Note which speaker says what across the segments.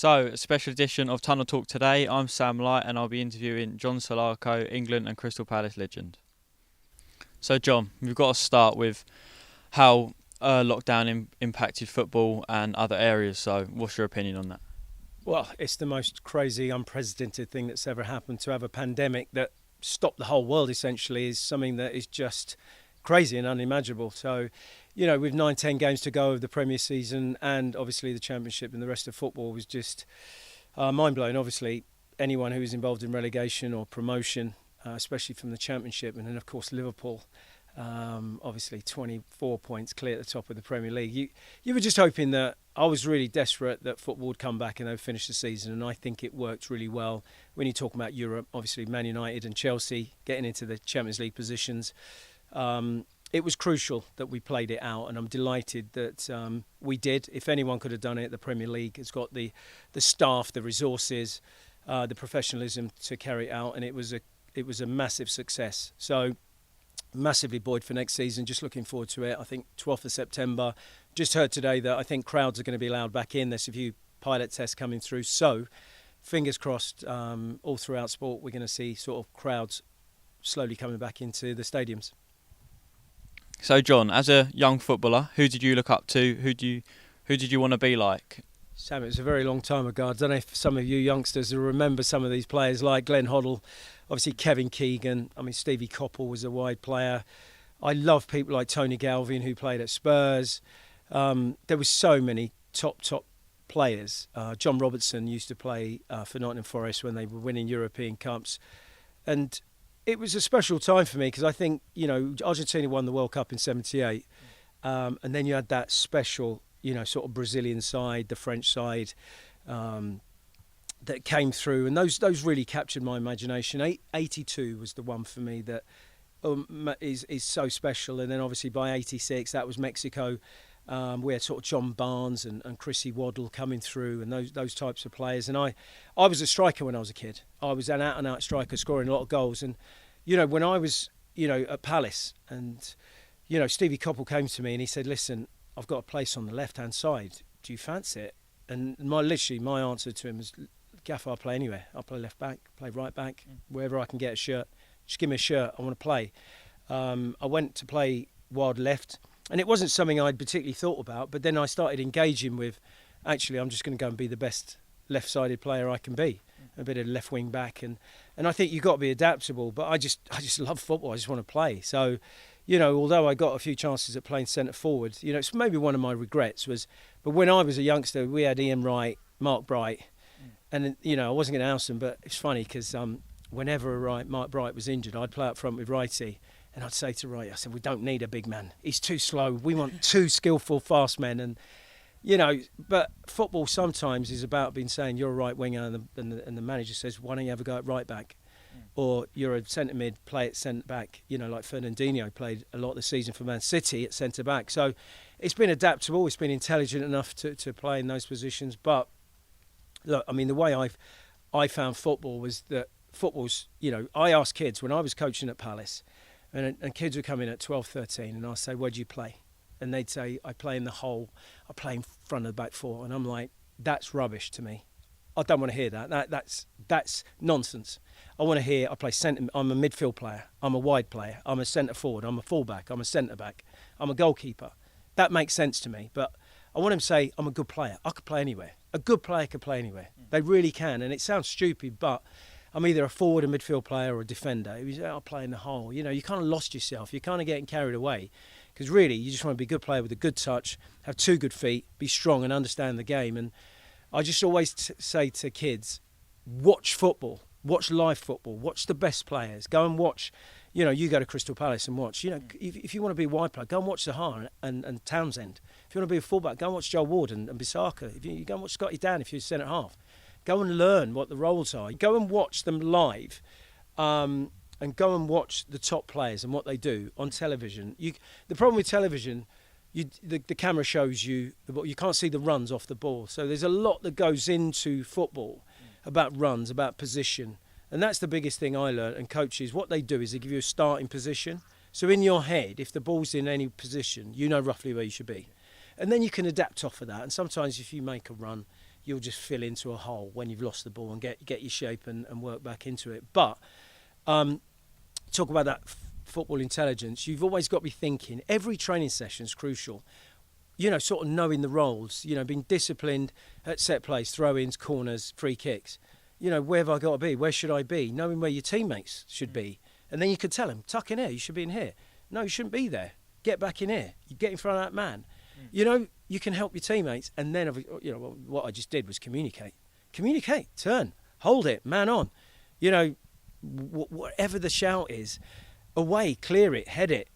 Speaker 1: So, a special edition of Tunnel Talk today. I'm Sam Light and I'll be interviewing John Salako, England and Crystal Palace legend. So, John, we've got to start with how lockdown impacted football and other areas. So, what's your opinion on that?
Speaker 2: Well, it's the most crazy, unprecedented thing that's ever happened. To have a pandemic that stopped the whole world, essentially, is something that is just crazy and unimaginable. So, you know, with 9-10 games to go of the Premier season and obviously the Championship and the rest of football was just mind-blowing. Obviously, anyone who is involved in relegation or promotion, especially from the Championship, and then, of course, Liverpool, obviously 24 points clear at the top of the Premier League. You were just hoping that I was really desperate that football would come back and they'd finish the season, and I think it worked really well. When you talk about Europe, obviously Man United and Chelsea getting into the Champions League positions, it was crucial that we played it out, and I'm delighted that we did. If anyone could have done it, the Premier League has got the staff, the resources, the professionalism to carry it out, and it was a massive success. So massively buoyed for next season, just looking forward to it. I think 12th of September. Just heard today that I think crowds are going to be allowed back in. There's a few pilot tests coming through, so fingers crossed all throughout sport we're going to see sort of crowds slowly coming back into the stadiums.
Speaker 1: So, John, as a young footballer, who did you look up to? Who did you want to be like?
Speaker 2: Sam, it was a very long time ago. I don't know if some of you youngsters will remember some of these players like Glenn Hoddle, obviously Kevin Keegan. I mean, Stevie Coppell was a wide player. I love people like Tony Galvin, who played at Spurs. There were so many top players. John Robertson used to play for Nottingham Forest when they were winning European Cups. And it was a special time for me because I think, you know, Argentina won the World Cup in '78. And then you had that special, you know, sort of Brazilian side, the French side that came through. And those really captured my imagination. 82 was the one for me that is so special. And then obviously by 86, that was Mexico. We had sort of John Barnes and Chrissy Waddle coming through and those types of players. And I was a striker when I was a kid. I was an out-and-out striker, scoring a lot of goals. And, you know, when I was, you know, at Palace and, you know, Stevie Coppell came to me and he said, listen, I've got a place on the left-hand side. Do you fancy it? And my answer to him was, Gaffer, I'll play anywhere. I'll play left back, play right back, wherever I can get a shirt. Just give me a shirt. I want to play. I went to play wide left. And it wasn't something I'd particularly thought about, but then I started engaging with, actually, I'm just going to go and be the best left-sided player I can be, a bit of left wing back, and I think you've got to be adaptable. But I just love football. I just want to play. So, you know, although I got a few chances at playing centre forward, you know, it's maybe one of my regrets was, but when I was a youngster, we had Ian Wright, Mark Bright, and you know, I wasn't going to oust them, but it's funny because whenever Mark Bright was injured, I'd play up front with Wrighty. And I'd say to Wright, I said, we don't need a big man. He's too slow. We want two skillful, fast men. And, you know, but football sometimes is about being saying you're a right winger and the manager says, why don't you ever go at right back? Or you're a centre mid, play at centre back. You know, like Fernandinho played a lot of the season for Man City at centre back. So it's been adaptable. It's been intelligent enough to play in those positions. But, look, I mean, the way I found football was that football's, you know, I asked kids when I was coaching at Palace, and kids would come in at 12, 13, and I'd say, where do you play? And they'd say, I play in the hole, I play in front of the back four. And I'm like, that's rubbish to me. I don't want to hear that. That's nonsense. I want to hear I play centre. I'm a midfield player. I'm a wide player. I'm a centre forward. I'm a fullback. I'm a centre back. I'm a goalkeeper. That makes sense to me. But I want them to say, I'm a good player. I could play anywhere. A good player can play anywhere. They really can. And it sounds stupid, but I'm either a forward, a midfield player, or a defender. I'll play in the hole. You know, you kind of lost yourself. You're kind of getting carried away. Because really, you just want to be a good player with a good touch, have two good feet, be strong and understand the game. And I just always say to kids, watch football, watch live football, watch the best players. Go and watch, you know, you go to Crystal Palace and watch. You know, if you want to be a wide player, go and watch Zaha and Townsend. If you want to be a fullback, go and watch Joe Ward and Bissaka. If you go and watch Scotty Dan if you're centre half. Go and learn what the roles are. Go and watch them live, and go and watch the top players and what they do on television. The problem with television, the camera shows you the ball. You can't see the runs off the ball. So there's a lot that goes into football about runs, about position. And that's the biggest thing I learned. And coaches, what they do is they give you a starting position. So in your head, if the ball's in any position, you know roughly where you should be. And then you can adapt off of that. And sometimes if you make a run, you'll just fill into a hole when you've lost the ball and get your shape and work back into it. But talk about that football intelligence. You've always got to be thinking. Every training session is crucial. Sort of knowing the roles. Being disciplined at set plays, throw-ins, corners, free kicks. Where have I got to be? Where should I be? Knowing where your teammates should be. And then you could tell them, tuck in here, you should be in here. No, you shouldn't be there. Get back in here. You get in front of that man. You can help your teammates. And then, what I just did was communicate. Communicate, turn, hold it, man on. Whatever the shout is, away, clear it, head it,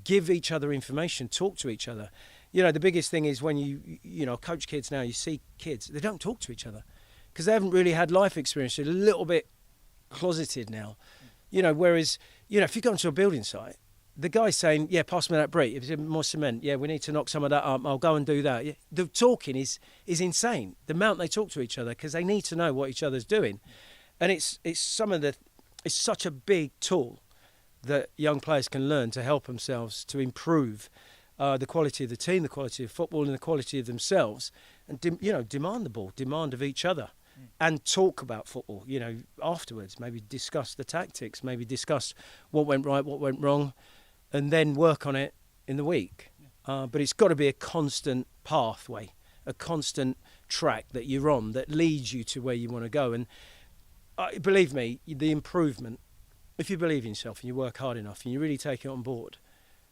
Speaker 2: give each other information, talk to each other. The biggest thing is when you coach kids now, you see kids, they don't talk to each other because they haven't really had life experience. They're a little bit closeted now. Whereas, if you go into a building site, the guy's saying, yeah, pass me that brick. If it's more cement, yeah, we need to knock some of that up. I'll go and do that. Yeah. The talking is insane. The amount they talk to each other because they need to know what each other's doing. And it's such a big tool that young players can learn to help themselves to improve the quality of the team, the quality of football and the quality of themselves and, demand the ball, demand of each other. And talk about football, afterwards. Maybe discuss the tactics, maybe discuss what went right, what went wrong, and then work on it in the week. But it's got to be a constant pathway, a constant track that you're on that leads you to where you want to go. And believe me, the improvement, if you believe in yourself and you work hard enough and you really take it on board,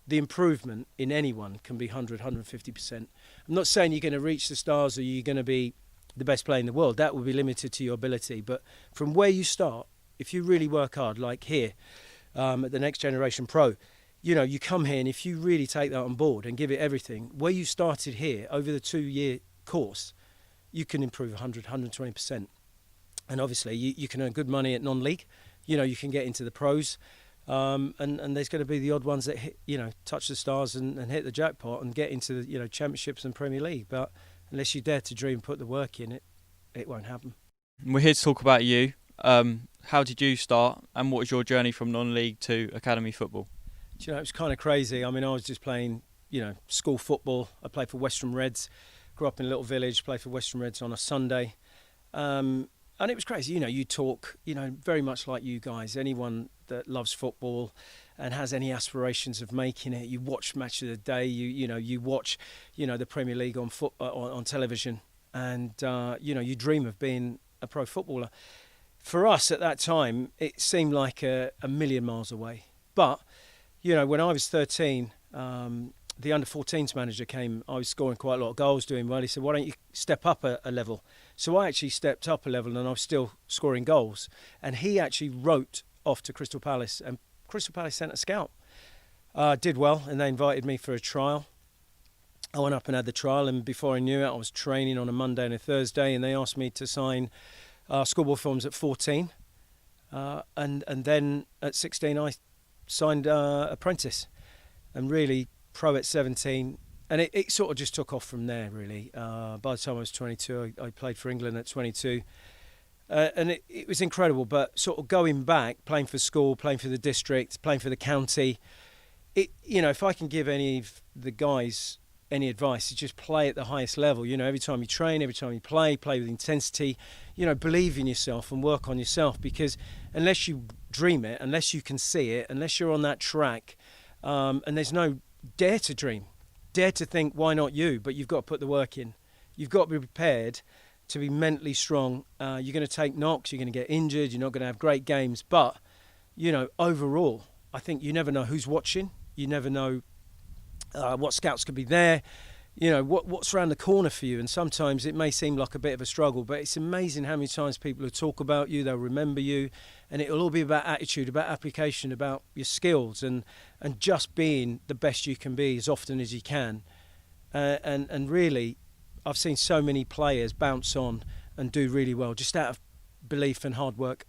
Speaker 2: the improvement in anyone can be 100, 150%. I'm not saying you're going to reach the stars or you're going to be the best player in the world. That will be limited to your ability. But from where you start, if you really work hard, like here at the Next Generation Pro, you come here and if you really take that on board and give it everything, where you started here over the 2-year course, you can improve 100, 120%. And obviously you can earn good money at non-league. You can get into the pros. And there's going to be the odd ones that hit, touch the stars and hit the jackpot and get into the championships and Premier League. But unless you dare to dream, put the work in, it won't happen.
Speaker 1: We're here to talk about you. How did you start, and what was your journey from non-league to academy football?
Speaker 2: It was kind of crazy. I mean, I was just playing, school football. I played for Western Reds. Grew up in a little village. Played for Western Reds on a Sunday, and it was crazy. You talk, very much like you guys. Anyone that loves football and has any aspirations of making it, you watch Match of the Day. You watch, the Premier League on television, and you dream of being a pro footballer. For us at that time, it seemed like a million miles away. But when I was 13, the under-14s manager came. I was scoring quite a lot of goals, doing well. He said, "Why don't you step up a level?" So I actually stepped up a level, and I was still scoring goals. And he actually wrote off to Crystal Palace, and Crystal Palace sent a scout. Did well, and they invited me for a trial. I went up and had the trial, and before I knew it, I was training on a Monday and a Thursday, and they asked me to sign schoolboy forms at 14. And then at 16, I signed apprentice, and really pro at 17. And it sort of just took off from there, really. By the time I was 22, I played for England at 22. And it was incredible, but sort of going back, playing for school, playing for the district, playing for the county, if I can give any of the guys any advice, is just play at the highest level. Every time you train, every time you play with intensity, believe in yourself and work on yourself, because unless you dream it, unless you can see it, unless you're on that track, and there's no dare to dream, dare to think, why not you? But you've got to put the work in. You've got to be prepared to be mentally strong. You're going to take knocks, you're going to get injured, you're not going to have great games. But, overall, I think you never know who's watching. You never know what scouts could be there. What's around the corner for you. And sometimes it may seem like a bit of a struggle, but it's amazing how many times people will talk about you, they'll remember you, and it'll all be about attitude, about application, about your skills, and just being the best you can be as often as you can. And really, I've seen so many players bounce on and do really well just out of belief and hard work.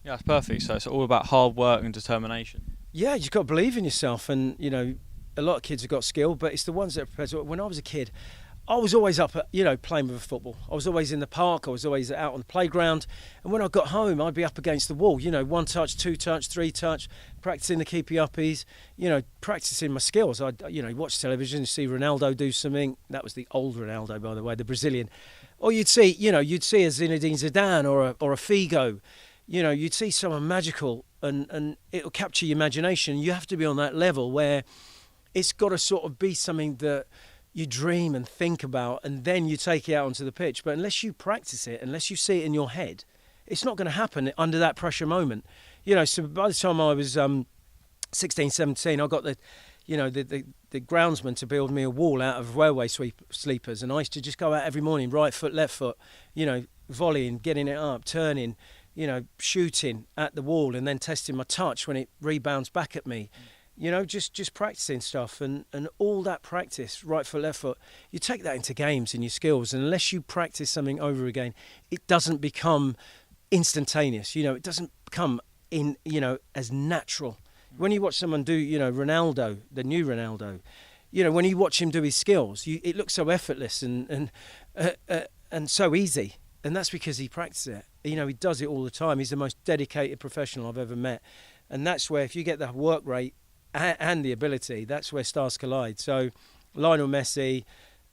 Speaker 1: Yeah, that's perfect. So it's all about hard work and determination.
Speaker 2: Yeah, you've got to believe in yourself. And, a lot of kids have got skill, but it's the ones that are prepared to. When I was a kid, I was always up at, playing with football. I was always in the park. I was always out on the playground. And when I got home, I'd be up against the wall, 1 touch, 2 touch, 3 touch, practicing the keepy uppies, practicing my skills. I'd, watch television, see Ronaldo do something. That was the old Ronaldo, by the way, the Brazilian. Or you'd see a Zinedine Zidane or a Figo. You'd see someone magical and it'll capture your imagination. You have to be on that level where it's got to sort of be something that you dream and think about, and then you take it out onto the pitch. But unless you practice it, unless you see it in your head, it's not going to happen under that pressure moment. So by the time I was 16, 17, I got the groundsman to build me a wall out of railway sleepers, and I used to just go out every morning, right foot, left foot, volleying, getting it up, turning, shooting at the wall, and then testing my touch when it rebounds back at me. Just practicing stuff and all that practice, right foot, left foot, you take that into games and your skills. And unless you practice something over again, it doesn't become instantaneous. It doesn't become as natural. When you watch someone do, Ronaldo, the new Ronaldo, when you watch him do his skills, it looks so effortless and so easy. And that's because he practices it. He does it all the time. He's the most dedicated professional I've ever met. And that's where, if you get the work rate and the ability, that's where stars collide. So Lionel Messi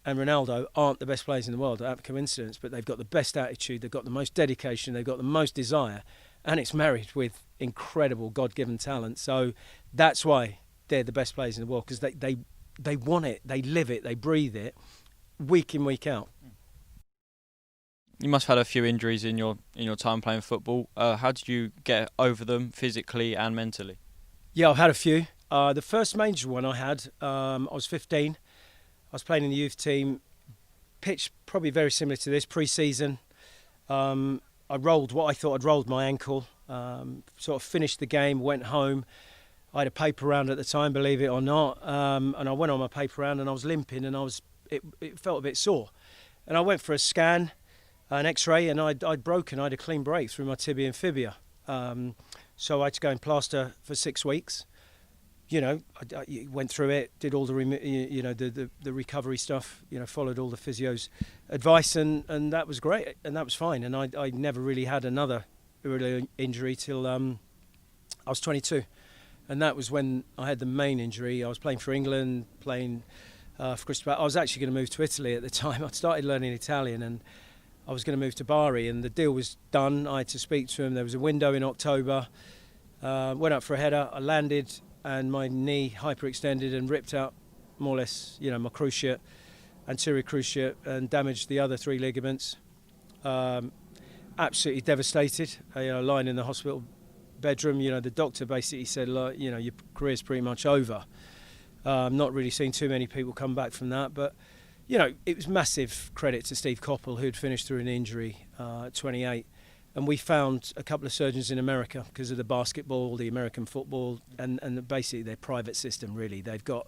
Speaker 2: and Ronaldo aren't the best players in the world, out of coincidence, but they've got the best attitude, they've got the most dedication, they've got the most desire, and it's married with incredible God-given talent. So that's why they're the best players in the world, because they want it, they live it, they breathe it, week in, week out.
Speaker 1: You must have had a few injuries in your time playing football. How did you get over them physically and mentally?
Speaker 2: Yeah, I've had a few. The first major one I had, I was 15. I was playing in the youth team. Pitch probably very similar to this, pre-season. I rolled what I thought I'd rolled my ankle. Sort of finished the game, went home. I had a paper round at the time, believe it or not. And I went on my paper round and I was limping and it felt a bit sore. And I went for a scan, an X-ray, and I'd broken. I had a clean break through my tibia and fibia. So I had to go in plaster for 6 weeks. I went through it, did all the recovery stuff. Followed all the physio's advice, and that was great, and that was fine. And I never really had another injury till I was 22, and that was when I had the main injury. I was playing for England, playing for Crystal Palace. I was actually going to move to Italy at the time. I'd started learning Italian, and I was going to move to Bari, and the deal was done. I had to speak to him. There was a window in October. Went up for a header. I landed, and my knee hyperextended and ripped out more or less, my cruciate, anterior cruciate, and damaged the other 3 ligaments. Absolutely devastated. Lying in the hospital bedroom, the doctor basically said, your career's pretty much over. Not really seen too many people come back from that, but it was massive credit to Steve Coppell, who'd finished through an injury at 28. And we found a couple of surgeons in America because of the basketball, the American football, and basically their private system, really. They've got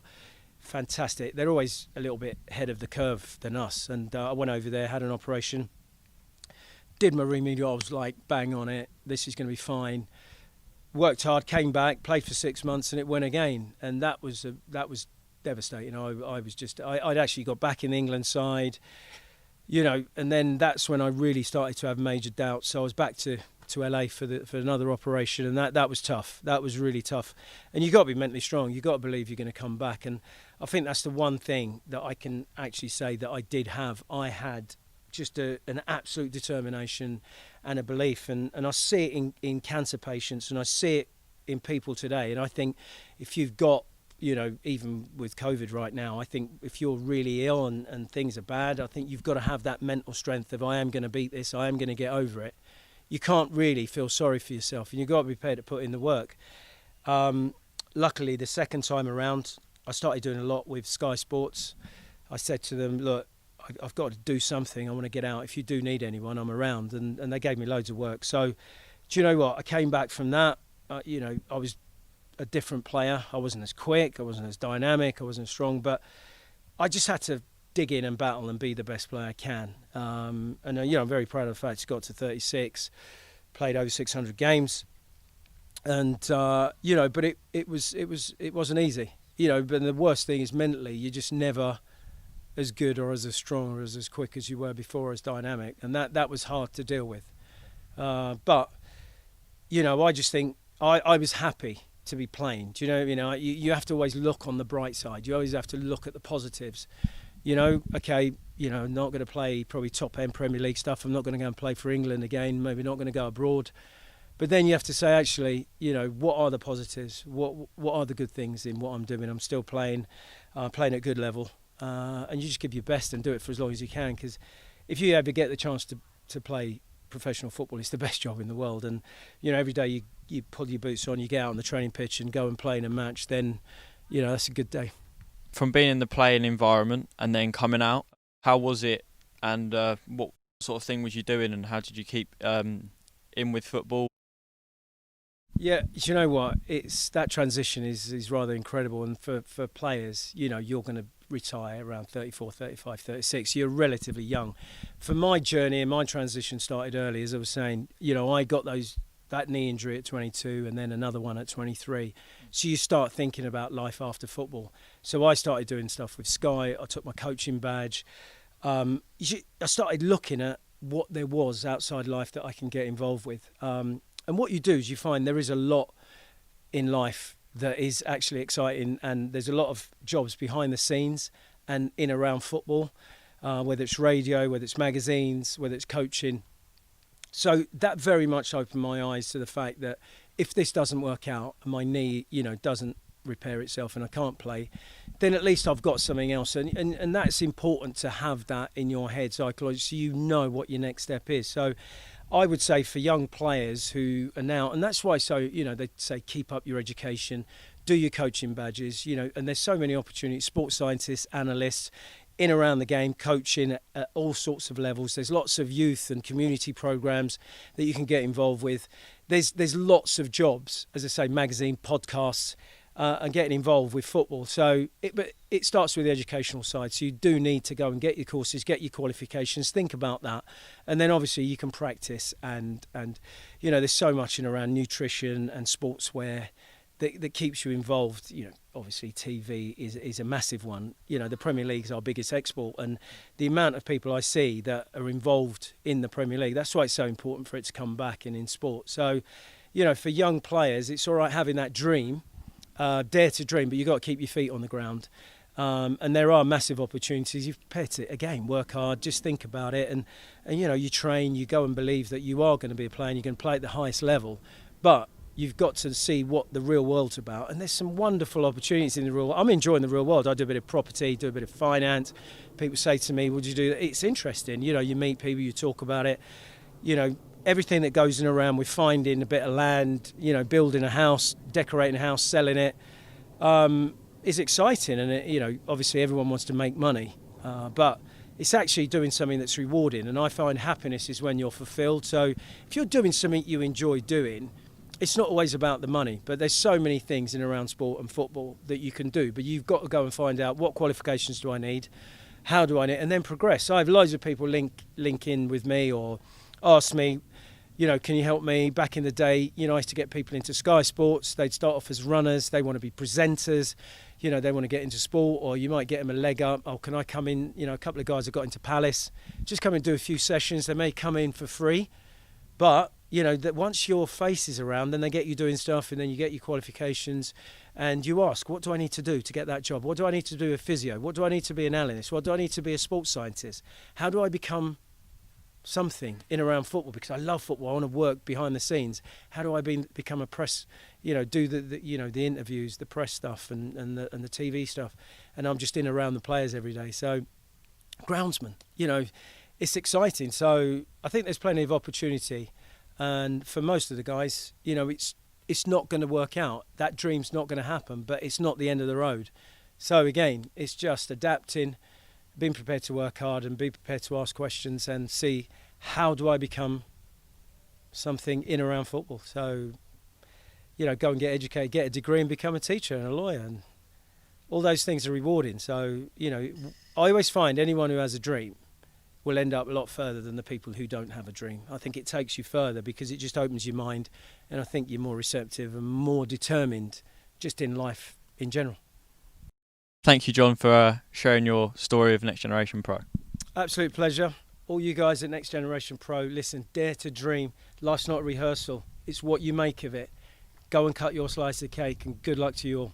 Speaker 2: fantastic. They're always a little bit ahead of the curve than us. And I went over there, had an operation, did my remedial. I was like, bang on it. This is going to be fine. Worked hard, came back, played for 6 months, and it went again. And that was devastating. I'd actually got back in the England side. And then that's when I really started to have major doubts. So I was back to LA for another operation, and that was tough. That was really tough. And you got to be mentally strong. You got to believe you're going to come back. And I think that's the one thing that I can actually say that I did have. I had just an absolute determination and a belief, and I see it in cancer patients, and I see it in people today. And I think if you've got, even with COVID right now, I think if you're really ill and things are bad, I think you've got to have that mental strength of, I am going to beat this, I am going to get over it. You can't really feel sorry for yourself, and you've got to be prepared to put in the work. Luckily, the second time around, I started doing a lot with Sky Sports. I said to them, look, I've got to do something. I want to get out. If you do need anyone, I'm around. And they gave me loads of work. So, do you know what? I came back from that. I was a different player. I wasn't as quick, I wasn't as dynamic, I wasn't as strong, but I just had to dig in and battle and be the best player I can. And I'm very proud of the fact I got to 36, played over 600 games, and but it wasn't easy. But the worst thing is mentally, you just never. as good or as strong or as quick as you were before, as dynamic, and that was hard to deal with. But I just think I was happy to be playing. Do you know? You have to always look on the bright side. You always have to look at the positives. Okay, I'm not going to play probably top end Premier League stuff. I'm not going to go and play for England again. Maybe not going to go abroad. But then you have to say, actually, what are the positives? What are the good things in what I'm doing? I'm still playing at a good level. And you just give your best and do it for as long as you can. Because if you ever get the chance to play professional football, it's the best job in the world. And, every day you pull your boots on, you get out on the training pitch and go and play in a match, then, that's a good day.
Speaker 1: From being in the playing environment and then coming out, how was it, and what sort of thing was you doing, and how did you keep in with football?
Speaker 2: Yeah, you know what? That transition is rather incredible, and for players, you're going to retire around 34, 35, 36. You're relatively young. For my journey and my transition started early, as I was saying. I got that knee injury at 22 and then another one at 23. So you start thinking about life after football. So I started doing stuff with Sky. I took my coaching badge. I started looking at what there was outside life that I can get involved with. And what you do is you find there is a lot in life that is actually exciting, and there's a lot of jobs behind the scenes and in around football, whether it's radio, whether it's magazines, whether it's coaching. So that very much opened my eyes to the fact that if this doesn't work out and my knee, doesn't repair itself and I can't play, then at least I've got something else. And that's important to have that in your head psychologically, so you know what your next step is. So I would say for young players who are now, and that's why they say keep up your education, do your coaching badges, and there's so many opportunities, sports scientists, analysts, in around the game, coaching at all sorts of levels. There's lots of youth and community programs that you can get involved with. There's lots of jobs, as I say, magazine, podcasts, and getting involved with football. So it starts with the educational side. So you do need to go and get your courses, get your qualifications, think about that. And then obviously you can practice and there's so much in around nutrition and sportswear that keeps you involved. Obviously TV is a massive one. The Premier League is our biggest export, and the amount of people I see that are involved in the Premier League, that's why it's so important for it to come back in sport. So, for young players, it's all right having that dream, dare to dream, but you've got to keep your feet on the ground. And there are massive opportunities. You've prepared to, again, work hard, just think about it. And you train, you go and believe that you are going to be a player and you're going to play at the highest level. But you've got to see what the real world's about. And there's some wonderful opportunities in the real world. I'm enjoying the real world. I do a bit of property, do a bit of finance. People say to me, would you do that? It's interesting. You meet people, you talk about it. Everything that goes in around with finding a bit of land, building a house, decorating a house, selling it, is exciting. And, obviously everyone wants to make money. But it's actually doing something that's rewarding. And I find happiness is when you're fulfilled. So if you're doing something you enjoy doing, it's not always about the money, but there's so many things in around sport and football that you can do. But you've got to go and find out what qualifications do I need, how do I need, and then progress. So I have loads of people link in with me or ask me, can you help me? Back in the day, I used to get people into Sky Sports. They'd start off as runners. They want to be presenters. They want to get into sport, or you might get them a leg up. Oh, can I come in? A couple of guys have got into Palace. Just come and do a few sessions. They may come in for free, but that once your face is around, then they get you doing stuff, and then you get your qualifications, and you ask, what do I need to do to get that job? What do I need to do a physio? What do I need to be an analyst? What do I need to be a sports scientist? How do I become something in around football? Because I love football. I want to work behind the scenes. How do I become a press? Do the interviews, the press stuff, and the TV stuff. And I'm just in around the players every day. So, groundsman. It's exciting. So I think there's plenty of opportunity. And for most of the guys, it's not going to work out. That dream's not going to happen, but it's not the end of the road. So again, it's just adapting, being prepared to work hard and be prepared to ask questions and see, how do I become something in around football? So, go and get educated, get a degree and become a teacher and a lawyer. And all those things are rewarding. So, I always find anyone who has a dream will end up a lot further than the people who don't have a dream. I think it takes you further because it just opens your mind, and I think you're more receptive and more determined just in life in general.
Speaker 1: Thank you, John, for sharing your story of Next Generation Pro.
Speaker 2: Absolute pleasure. All you guys at Next Generation Pro, listen, dare to dream. Life's not a rehearsal. It's what you make of it. Go and cut your slice of cake, and good luck to you all.